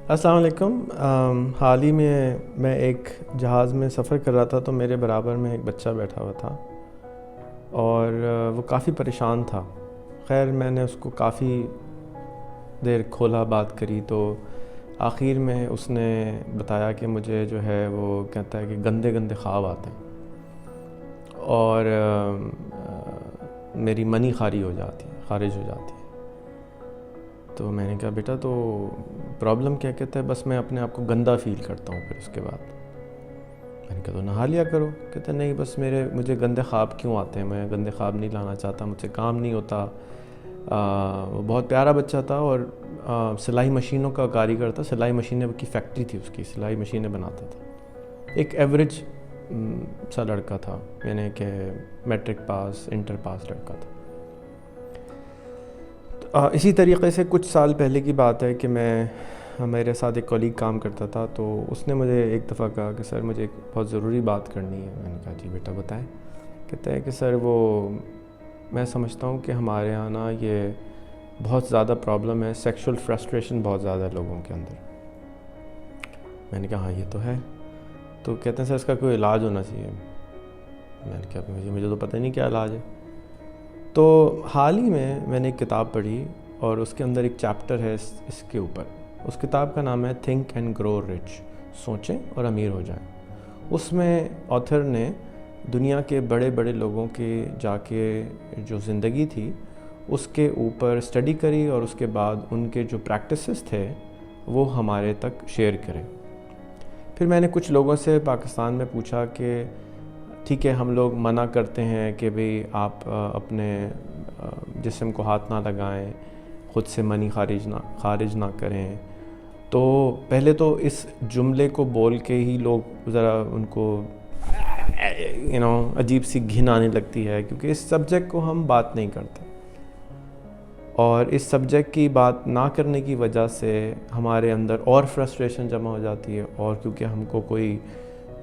السلام علیکم۔ حال ہی میں ایک جہاز میں سفر کر رہا تھا تو میرے برابر میں ایک بچہ بیٹھا ہوا تھا اور وہ کافی پریشان تھا۔ خیر میں نے اس کو کافی دیر کھولا بات کری تو آخر میں اس نے بتایا کہ مجھے جو ہے وہ کہتا ہے کہ گندے گندے خواب آتے ہیں اور میری منی خارج ہو جاتی ہے۔ تو میں نے کہا بیٹا تو پرابلم کیا؟ کہتا ہے بس میں اپنے آپ کو گندا فیل کرتا ہوں، پھر اس کے بعد میں نے کہا تو نہا لیا کرو۔ کہتا نہیں بس مجھے گندے خواب کیوں آتے ہیں، میں گندے خواب نہیں لانا چاہتا، مجھ سے کام نہیں ہوتا۔ وہ بہت پیارا بچہ تھا اور سلائی مشینوں کا کاریگر تھا، سلائی مشینیں کی فیکٹری تھی، اس کی سلائی مشینیں بناتا تھا۔ ایک ایوریج سا لڑکا تھا، یعنی کہ میٹرک پاس انٹر پاس لڑکا تھا۔ اسی طریقے سے کچھ سال پہلے کی بات ہے کہ میرے ساتھ ایک کولیگ کام کرتا تھا، تو اس نے مجھے ایک دفعہ کہا کہ سر مجھے ایک بہت ضروری بات کرنی ہے۔ میں نے کہا جی بیٹا بتائیں۔ کہتا ہے کہ سر میں سمجھتا ہوں کہ ہمارے یہاں نا یہ بہت زیادہ پرابلم ہے، سیکشول فرسٹریشن بہت زیادہ ہے لوگوں کے اندر۔ میں نے کہا ہاں یہ تو ہے۔ تو کہتے ہیں سر اس کا کوئی علاج ہونا چاہیے۔ میں نے کہا مجھے تو پتہ نہیں کیا علاج ہے۔ تو حال ہی میں نے ایک کتاب پڑھی اور اس کے اندر ایک چیپٹر ہے اس کے اوپر۔ اس کتاب کا نام ہے تھنک اینڈ گرو رچ، سوچیں اور امیر ہو جائیں۔ اس میں آتھر نے دنیا کے بڑے بڑے لوگوں کے جا کے جو زندگی تھی اس کے اوپر اسٹڈی کری اور اس کے بعد ان کے جو پریکٹسز تھے وہ ہمارے تک شیئر کرے۔ پھر میں نے کچھ لوگوں سے پاکستان میں پوچھا کہ ٹھیک ہے ہم لوگ منع کرتے ہیں کہ بھئی آپ اپنے جسم کو ہاتھ نہ لگائیں، خود سے منی خارج نہ کریں۔ تو پہلے تو اس جملے کو بول کے ہی لوگ ذرا ان کو عجیب سی گھن آنے لگتی ہے، کیونکہ اس سبجیکٹ کو ہم بات نہیں کرتے، اور اس سبجیکٹ کی بات نہ کرنے کی وجہ سے ہمارے اندر اور فرسٹریشن جمع ہو جاتی ہے، اور کیونکہ ہم کو کوئی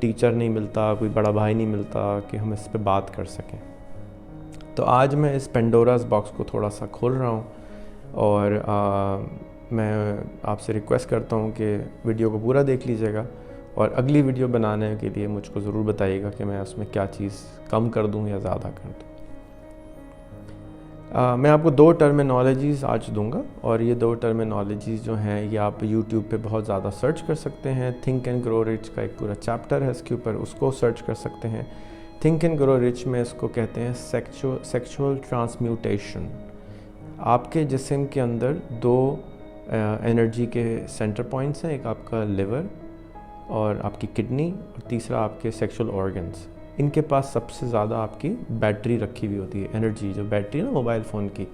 ٹیچر نہیں ملتا، کوئی بڑا بھائی نہیں ملتا کہ ہم اس پہ بات کر سکیں۔ تو آج میں اس پینڈوراز باکس کو تھوڑا سا کھول رہا ہوں، اور میں آپ سے ریکویسٹ کرتا ہوں کہ ویڈیو کو پورا دیکھ لیجیے گا، اور اگلی ویڈیو بنانے کے لیے مجھ کو ضرور بتائیے گا کہ میں اس میں کیا چیز کم کر دوں یا زیادہ کر دوں۔ میں آپ کو 2 ٹرمینالوجیز آج دوں گا، اور یہ 2 ٹرمینالوجیز جو ہیں یہ آپ یوٹیوب پہ بہت زیادہ سرچ کر سکتے ہیں۔ تھنک اینڈ گرو رچ کا ایک پورا چیپٹر ہے اس کے اوپر، اس کو سرچ کر سکتے ہیں۔ تھنک اینڈ گرو رچ میں اس کو کہتے ہیں سیکشول ٹرانسمیوٹیشن۔ آپ کے جسم کے اندر 2 انرجی کے سینٹر پوائنٹس ہیں، ایک آپ کا لیور اور آپ کی کڈنی، اور تیسرا آپ کے سیکشول آرگنز۔ ان کے پاس سب سے زیادہ آپ کی بیٹری رکھی ہوئی ہوتی ہے، انرجی جو بیٹری نا موبائل فون کی،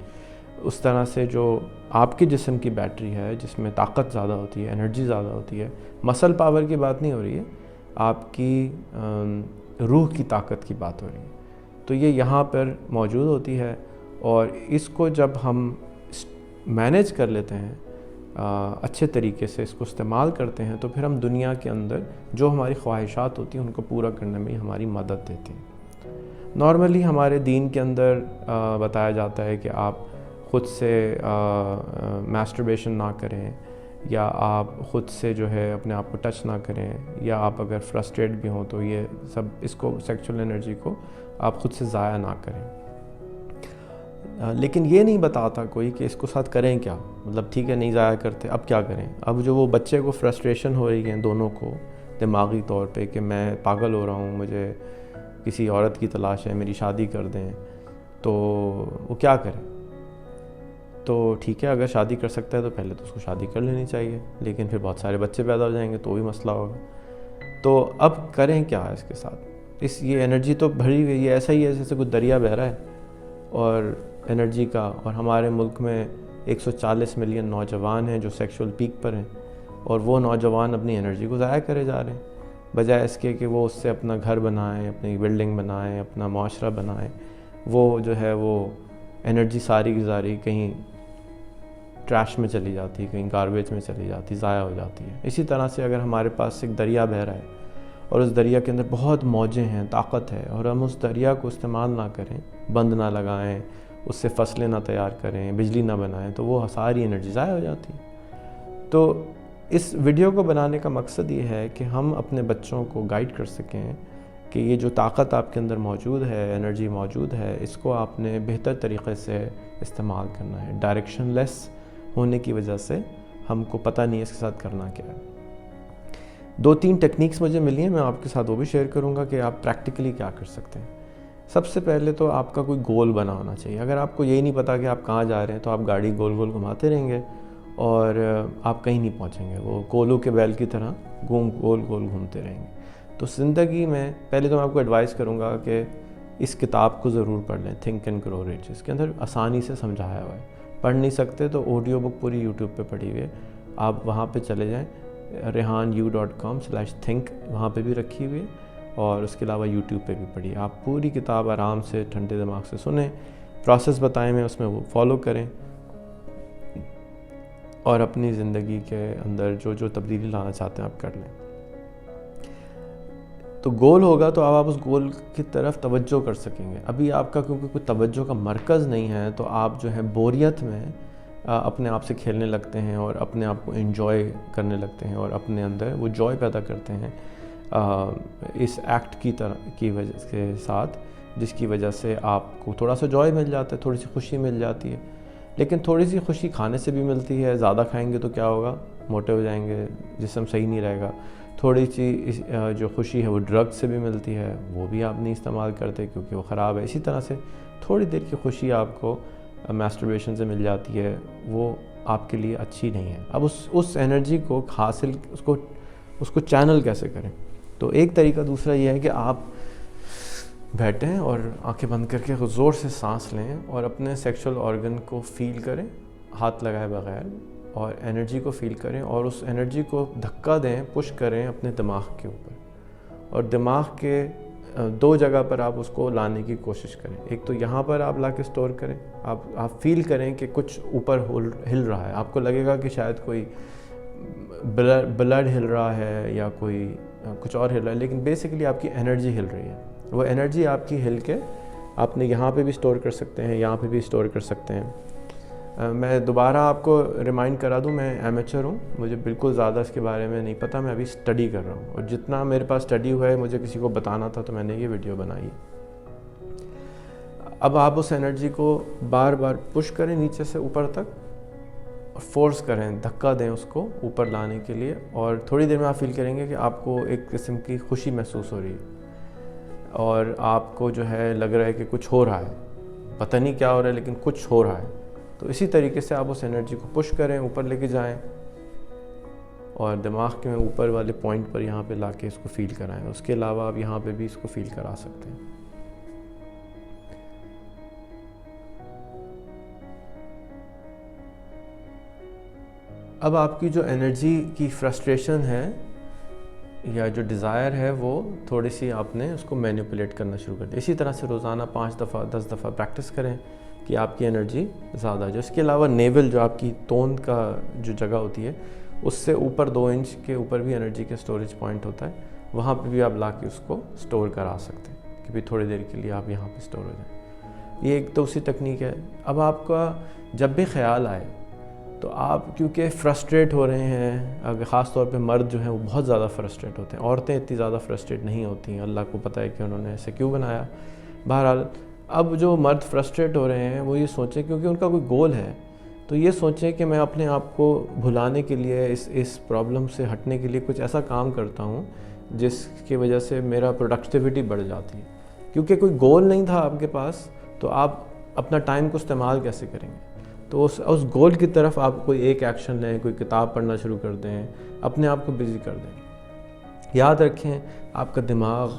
اس طرح سے جو آپ کے جسم کی بیٹری ہے جس میں طاقت زیادہ ہوتی ہے، انرجی زیادہ ہوتی ہے۔ مسل پاور کی بات نہیں ہو رہی ہے، آپ کی روح کی طاقت کی بات ہو رہی ہے۔ تو یہ یہاں پر موجود ہوتی ہے، اور اس کو جب ہم مینیج کر لیتے ہیں اچھے طریقے سے، اس کو استعمال کرتے ہیں، تو پھر ہم دنیا کے اندر جو ہماری خواہشات ہوتی ہیں ان کو پورا کرنے میں ہماری مدد دیتی ہیں۔ نارملی ہمارے دین کے اندر بتایا جاتا ہے کہ آپ خود سے میسٹربیشن نہ کریں، یا آپ خود سے جو ہے اپنے آپ کو ٹچ نہ کریں، یا آپ اگر فرسٹریٹ بھی ہوں تو یہ سب اس کو سیکشول انرجی کو آپ خود سے ضائع نہ کریں۔ لیکن یہ نہیں بتاتا کوئی کہ اس کو ساتھ کریں کیا، مطلب ٹھیک ہے نہیں ضائع کرتے، اب کیا کریں؟ اب جو وہ بچے کو فرسٹریشن ہو رہی ہے دونوں کو دماغی طور پہ کہ میں پاگل ہو رہا ہوں، مجھے کسی عورت کی تلاش ہے، میری شادی کر دیں، تو وہ کیا کرے؟ تو ٹھیک ہے اگر شادی کر سکتا ہے تو پہلے تو اس کو شادی کر لینی چاہیے، لیکن پھر بہت سارے بچے پیدا ہو جائیں گے تو بھی مسئلہ ہوگا۔ تو اب کریں کیا اس کے ساتھ؟ یہ انرجی تو بھری ہوئی ہے، ایسا ہی ہے جیسے کوئی دریا بہہ رہا ہے اور انرجی کا، اور ہمارے ملک میں 140 ملین نوجوان ہیں جو سیکشول پیک پر ہیں، اور وہ نوجوان اپنی انرجی کو ضائع کرے جا رہے ہیں، بجائے اس کے کہ وہ اس سے اپنا گھر بنائیں، اپنی بلڈنگ بنائیں، اپنا معاشرہ بنائیں۔ وہ جو ہے وہ انرجی ساری کی ساری کہیں ٹریش میں چلی جاتی، کہیں گاربیج میں چلی جاتی، ضائع ہو جاتی ہے۔ اسی طرح سے اگر ہمارے پاس ایک دریا بہہ رہا ہے اور اس دریا کے اندر بہت موجیں ہیں، طاقت ہے، اور ہم اس دریا کو استعمال نہ کریں، بند نہ لگائیں، اس سے فصلیں نہ تیار کریں، بجلی نہ بنائیں، تو وہ ساری انرجی ضائع ہو جاتی ہے۔ تو اس ویڈیو کو بنانے کا مقصد یہ ہے کہ ہم اپنے بچوں کو گائیڈ کر سکیں کہ یہ جو طاقت آپ کے اندر موجود ہے، انرجی موجود ہے، اس کو آپ نے بہتر طریقے سے استعمال کرنا ہے۔ ڈائریکشن لیس ہونے کی وجہ سے ہم کو پتہ نہیں ہے اس کے ساتھ کرنا کیا ہے۔ 2-3 ٹیکنیکس مجھے ملی ہیں، میں آپ کے ساتھ وہ بھی شیئر کروں گا کہ آپ پریکٹیکلی کیا کر سکتے ہیں۔ سب سے پہلے تو آپ کا کوئی گول بنا ہونا چاہیے۔ اگر آپ کو یہی نہیں پتا کہ آپ کہاں جا رہے ہیں تو آپ گاڑی گول گول گھماتے رہیں گے اور آپ کہیں نہیں پہنچیں گے، وہ کولو کے بیل کی طرح گول گول گھومتے رہیں گے۔ تو زندگی میں پہلے تو میں آپ کو ایڈوائز کروں گا کہ اس کتاب کو ضرور پڑھ لیں، تھنک اینڈ گرو رچ۔ اس کے اندر آسانی سے سمجھایا ہوا ہے۔ پڑھ نہیں سکتے تو آڈیو بک پوری یوٹیوب پہ پڑھی ہوئی ہے، آپ وہاں پہ چلے جائیں، rehanyu.com/think، وہاں پہ بھی رکھی ہوئی ہے، اور اس کے علاوہ یوٹیوب پہ بھی پڑھی۔ آپ پوری کتاب آرام سے ٹھنڈے دماغ سے سنیں، پروسیس بتائیں میں اس میں وہ فالو کریں، اور اپنی زندگی کے اندر جو جو تبدیلی لانا چاہتے ہیں آپ کر لیں۔ تو گول ہوگا تو آپ اس گول کی طرف توجہ کر سکیں گے۔ ابھی آپ کا کیونکہ کوئی توجہ کا مرکز نہیں ہے تو آپ جو ہے بوریت میں اپنے آپ سے کھیلنے لگتے ہیں اور اپنے آپ کو انجوائے کرنے لگتے ہیں، اور اپنے اندر وہ جوائے پیدا کرتے ہیں اس ایکٹ کی وجہ کے ساتھ، جس کی وجہ سے آپ کو تھوڑا سا جوائے مل جاتا ہے، تھوڑی سی خوشی مل جاتی ہے۔ لیکن تھوڑی سی خوشی کھانے سے بھی ملتی ہے، زیادہ کھائیں گے تو کیا ہوگا، موٹے ہو جائیں گے، جسم صحیح نہیں رہے گا۔ تھوڑی سی جو خوشی ہے وہ ڈرگ سے بھی ملتی ہے، وہ بھی آپ نہیں استعمال کرتے کیونکہ وہ خراب ہے۔ اسی طرح سے تھوڑی دیر کی خوشی آپ کو میسٹربیشن سے مل جاتی ہے، وہ آپ کے لیے اچھی نہیں ہے۔ اب اس انرجی کو حاصل، اس کو چینل کیسے کریں؟ تو ایک طریقہ دوسرا یہ ہے کہ آپ بیٹھیں اور آنکھیں بند کر کے زور سے سانس لیں اور اپنے سیکشول آرگن کو فیل کریں، ہاتھ لگائے بغیر، اور انرجی کو فیل کریں، اور اس انرجی کو دھکا دیں، پش کریں اپنے دماغ کے اوپر، اور دماغ کے 2 جگہ پر آپ اس کو لانے کی کوشش کریں۔ ایک تو یہاں پر آپ لا کے سٹور کریں، آپ فیل کریں کہ کچھ اوپر ہل رہا ہے، آپ کو لگے گا کہ شاید کوئی بلڈ ہل رہا ہے یا کوئی کچھ اور ہل رہا ہے، لیکن بیسیکلی آپ کی انرجی ہل رہی ہے۔ وہ انرجی آپ کی ہل کے آپ نے یہاں پہ بھی سٹور کر سکتے ہیں، یہاں پہ بھی سٹور کر سکتے ہیں۔ میں دوبارہ آپ کو ریمائنڈ کرا دوں، میں ایمیچر ہوں، مجھے بالکل زیادہ اس کے بارے میں نہیں پتہ، میں ابھی اسٹڈی کر رہا ہوں، اور جتنا میرے پاس اسٹڈی ہوا ہے مجھے کسی کو بتانا تھا تو میں نے یہ ویڈیو بنائی ہے۔ اب آپ اس انرجی کو بار بار پش کریں نیچے سے اوپر تک، اور فورس کریں، دھکا دیں اس کو اوپر لانے کے لیے، اور تھوڑی دیر میں آپ فیل کریں گے کہ آپ کو ایک قسم کی خوشی محسوس ہو رہی ہے، اور آپ کو جو ہے لگ رہا ہے کہ کچھ ہو رہا ہے، پتہ نہیں کیا ہو رہا ہے لیکن کچھ ہو رہا ہے۔ تو اسی طریقے سے آپ اس انرجی کو پش کریں، اوپر لے کے جائیں، اور دماغ کے اوپر والے پوائنٹ پر یہاں پہ لا کے اس کو فیل کرائیں۔ اس کے علاوہ آپ یہاں پہ بھی اس کو فیل کرا سکتے ہیں۔ اب آپ کی جو انرجی کی فرسٹریشن ہے یا جو ڈیزائر ہے وہ تھوڑی سی آپ نے اس کو مینیپولیٹ کرنا شروع کر دیا۔ اسی طرح سے روزانہ 5 دفعہ 10 دفعہ پریکٹس کریں کہ آپ کی انرجی زیادہ جو۔ اس کے علاوہ نیول جو آپ کی تون کا جو جگہ ہوتی ہے اس سے اوپر 2 انچ کے اوپر بھی انرجی کے سٹوریج پوائنٹ ہوتا ہے، وہاں پہ بھی آپ لا کے اس کو سٹور کرا سکتے ہیں کہ بھی تھوڑی دیر کے لیے آپ یہاں پہ سٹور ہو جائیں۔ یہ ایک دوسری ٹیکنیک ہے۔ اب آپ کا جب بھی خیال آئے تو آپ کیونکہ فرسٹریٹ ہو رہے ہیں، اگر خاص طور پہ مرد جو ہیں وہ بہت زیادہ فرسٹریٹ ہوتے ہیں، عورتیں اتنی زیادہ فرسٹریٹ نہیں ہوتی ہیں، اللہ کو پتہ ہے کہ انہوں نے ایسے کیوں بنایا۔ بہرحال اب جو مرد فرسٹریٹ ہو رہے ہیں وہ یہ سوچیں، کیونکہ ان کا کوئی گول ہے، تو یہ سوچیں کہ میں اپنے آپ کو بھلانے کے لیے، اس پرابلم سے ہٹنے کے لیے کچھ ایسا کام کرتا ہوں جس کی وجہ سے میرا پروڈکٹیوٹی بڑھ جاتی ہے۔ کیونکہ کوئی گول نہیں تھا آپ کے پاس تو آپ اپنا ٹائم کو استعمال کیسے کریں گے؟ تو اس گول کی طرف آپ کوئی ایک ایکشن لیں، کوئی کتاب پڑھنا شروع کر دیں، اپنے آپ کو بزی کر دیں۔ یاد رکھیں آپ کا دماغ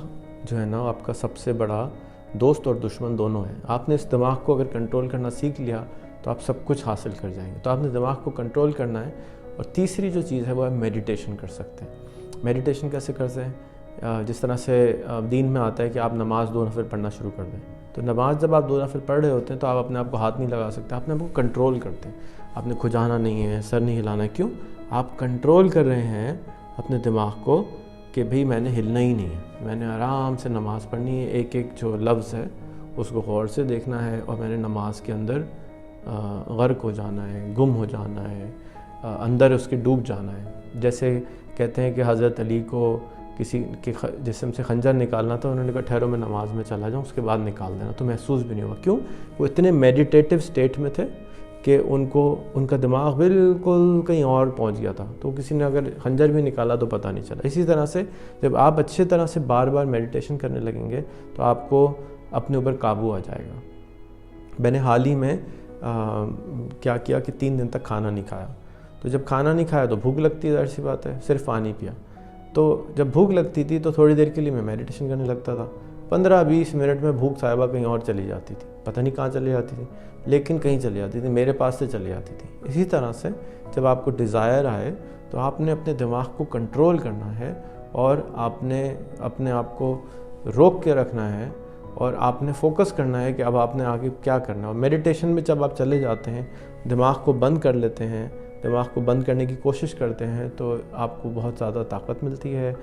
جو ہے نا آپ کا سب سے بڑا دوست اور دشمن دونوں ہیں۔ آپ نے اس دماغ کو اگر کنٹرول کرنا سیکھ لیا تو آپ سب کچھ حاصل کر جائیں گے۔ تو آپ نے دماغ کو کنٹرول کرنا ہے۔ اور تیسری جو چیز ہے وہ آپ میڈیٹیشن کر سکتے ہیں۔ میڈیٹیشن کیسے کرتے ہیں؟ جس طرح سے دین میں آتا ہے کہ آپ نماز 2 نفل پڑھنا شروع کر دیں، تو نماز جب آپ 2 نفل پڑھ رہے ہوتے ہیں تو آپ اپنے آپ کو ہاتھ نہیں لگا سکتے، اپنے آپ کو کنٹرول کرتے ہیں۔ آپ نے کھجانا نہیں ہے، سر نہیں ہلانا ہے۔ کیوں؟ آپ کنٹرول کر رہے ہیں اپنے دماغ کو کہ بھئی میں نے ہلنا ہی نہیں ہے، میں نے آرام سے نماز پڑھنی ہے، ایک ایک جو لفظ ہے اس کو غور سے دیکھنا ہے، اور میں نے نماز کے اندر غرق ہو جانا ہے، گم ہو جانا ہے، اندر اس کے ڈوب جانا ہے. جیسے کہتے ہیں کہ حضرت علی کو کسی کے جسم سے خنجر نکالنا تھا, انہوں نے کہا ٹھہرو میں نماز میں چلا جاؤں, اس کے بعد نکال دینا, تو محسوس بھی نہیں ہوا. کیوں؟ وہ اتنے میڈیٹیٹو سٹیٹ میں تھے کہ ان کا دماغ بالکل کہیں اور پہنچ گیا تھا, تو کسی نے اگر خنجر بھی نکالا تو پتہ نہیں چلا. اسی طرح سے جب آپ اچھے طرح سے بار بار میڈیٹیشن کرنے لگیں گے تو آپ کو اپنے اوپر قابو آ جائے گا. میں نے حال ہی میں کیا کیا کہ 3 دن تک کھانا نہیں کھایا. تو جب کھانا نہیں کھایا تو بھوک لگتی ہے, ظاہر سی بات ہے, صرف پانی پیا. تو جب بھوک لگتی تھی تو تھوڑی دیر کے لیے میں میڈیٹیشن کرنے لگتا تھا. 15-20 منٹ میں بھوک صاحبہ کہیں اور چلی جاتی تھی, پتہ نہیں کہاں چلی جاتی تھی, لیکن کہیں چلی جاتی تھی, میرے پاس سے چلی جاتی تھی. اسی طرح سے جب آپ کو ڈیزائر آئے تو آپ نے اپنے دماغ کو کنٹرول کرنا ہے اور آپ نے اپنے آپ کو روک کے رکھنا ہے اور آپ نے فوکس کرنا ہے کہ اب آپ نے آگے کیا کرنا ہے. اور میڈیٹیشن میں جب آپ چلے جاتے ہیں, دماغ کو بند کر لیتے ہیں, دماغ کو بند کرنے کی کوشش کرتے ہیں, تو آپ کو بہت زیادہ طاقت ملتی ہے,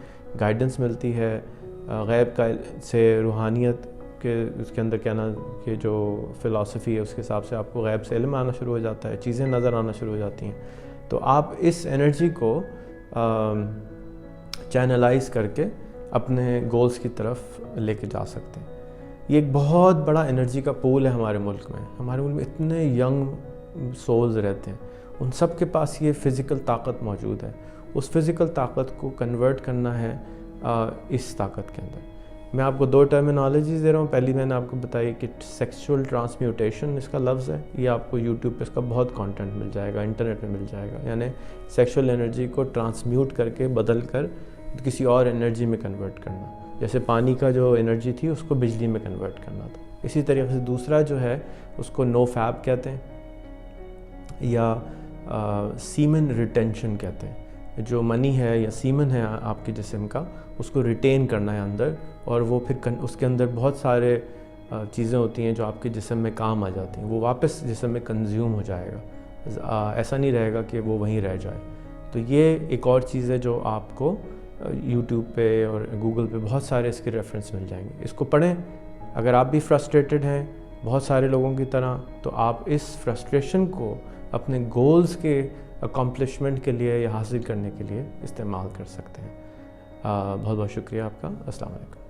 گائیڈنس ملتی ہے, غیب کا سے روحانیت کے اس کے اندر کہنا کہ جو فلسفی ہے اس کے حساب سے آپ کو غیب سے علم آنا شروع ہو جاتا ہے, چیزیں نظر آنا شروع ہو جاتی ہیں. تو آپ اس انرجی کو چینلائز کر کے اپنے گولز کی طرف لے کے جا سکتے ہیں. یہ ایک بہت بڑا انرجی کا پول ہے ہمارے ملک میں. ہمارے ملک میں اتنے ینگ سولز رہتے ہیں, ان سب کے پاس یہ فزیکل طاقت موجود ہے. اس فزیکل طاقت کو کنورٹ کرنا ہے اس طاقت کے اندر. میں آپ کو 2 ٹرمینالوجیز دے رہا ہوں. پہلی میں نے آپ کو بتائی کہ سیکسول ٹرانسمیوٹیشن اس کا لفظ ہے. یہ آپ کو یوٹیوب پہ اس کا بہت کانٹینٹ مل جائے گا, انٹرنیٹ میں مل جائے گا. یعنی سیکشول انرجی کو ٹرانسمیوٹ کر کے بدل کر کسی اور انرجی میں کنورٹ کرنا. جیسے پانی کا جو انرجی تھی اس کو بجلی میں کنورٹ کرنا تھا. اسی طریقے سے دوسرا جو ہے اس کو نو فیب کہتے ہیں یا سیمن ریٹینشن کہتے ہیں. جو منی ہے یا سیمن ہے آپ کے جسم کا, اس کو ریٹین کرنا ہے اندر, اور وہ پھر اس کے اندر بہت سارے چیزیں ہوتی ہیں جو آپ کے جسم میں کام آ جاتی ہیں, وہ واپس جسم میں کنزیوم ہو جائے گا, ایسا نہیں رہے گا کہ وہ وہیں رہ جائے. تو یہ ایک اور چیز ہے جو آپ کو یوٹیوب پہ اور گوگل پہ بہت سارے اس کے ریفرنس مل جائیں گے. اس کو پڑھیں. اگر آپ بھی فرسٹریٹڈ ہیں بہت سارے لوگوں کی طرح, تو آپ اس فرسٹریشن کو اپنے گولز کے اکمپلشمنٹ کے لیے یا حاصل کرنے کے لیے استعمال کر سکتے ہیں. بہت بہت شکریہ آپ کا. السلام علیکم.